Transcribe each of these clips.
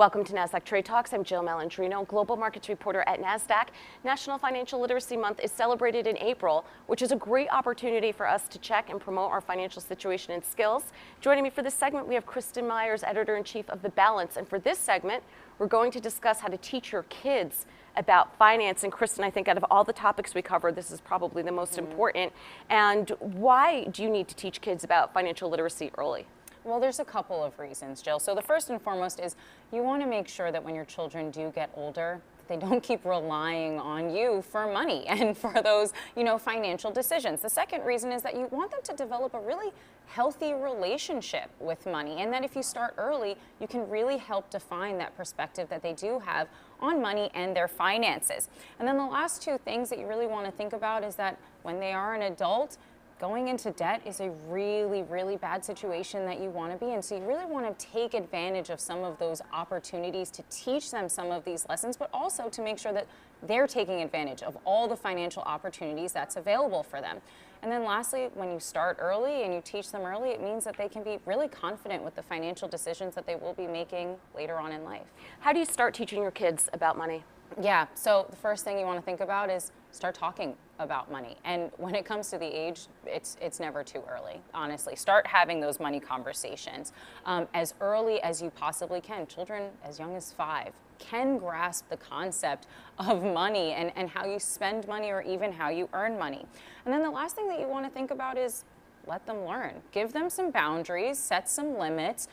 Welcome to Nasdaq Trade Talks. I'm Jill Malandrino, global markets reporter at Nasdaq. National Financial Literacy Month is celebrated in April, which is a great opportunity for us to check and promote our financial situation and skills. Joining me for this segment, we have Kristin Myers, Editor-in-Chief of TheBalance. And for this segment, we're going to discuss how to teach your kids about finance. And Kristin, I think out of all the topics we covered, this is probably the most important. And why do you need to teach kids about financial literacy early? Well, there's a couple of reasons, Jill. So the first and foremost is you want to make sure that when your children do get older, they don't keep relying on you for money and for those, financial decisions. The second reason is that you want them to develop a really healthy relationship with money, and that if you start early, you can really help define that perspective that they do have on money and their finances. And then the last two things that you really want to think about is that when they are an adult, going into debt is a really, really bad situation that you want to be in. So you really want to take advantage of some of those opportunities to teach them some of these lessons, but also to make sure that they're taking advantage of all the financial opportunities that's available for them. And then lastly, when you start early and you teach them early, it means that they can be really confident with the financial decisions that they will be making later on in life. How do you start teaching your kids about money? Yeah, so the first thing you want to think about is start talking about money. And when it comes to the age, it's never too early, honestly. Start having those money conversations as early as you possibly can. Children as young as 5 can grasp the concept of money and how you spend money or even how you earn money. And then the last thing that you want to think about is let them learn. Give them some boundaries, set some limits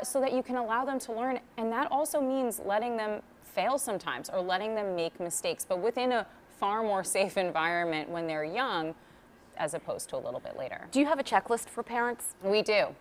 so that you can allow them to learn. And that also means letting them fail sometimes or letting them make mistakes, but within a far more safe environment when they're young as opposed to a little bit later. Do you have a checklist for parents? We do.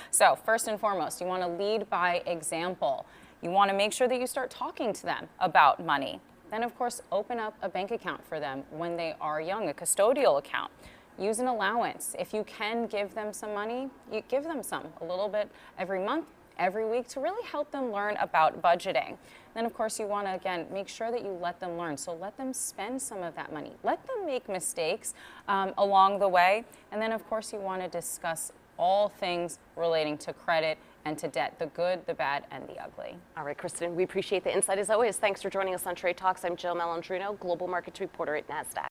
So first and foremost, you want to lead by example. You want to make sure that you start talking to them about money. Then of course, open up a bank account for them when they are young, a custodial account. Use an allowance. If you can give them some money, you give them some, a little bit every month, every week, to really help them learn about budgeting. Then of course you want to, again, make sure that you let them learn. So let them spend some of that money. Let them make mistakes along the way. And then of course you want to discuss all things relating to credit and to debt, the good, the bad, and the ugly. All right, Kristin, we appreciate the insight as always. Thanks for joining us on Trade Talks. I'm Jill Malandrino, global markets reporter at Nasdaq.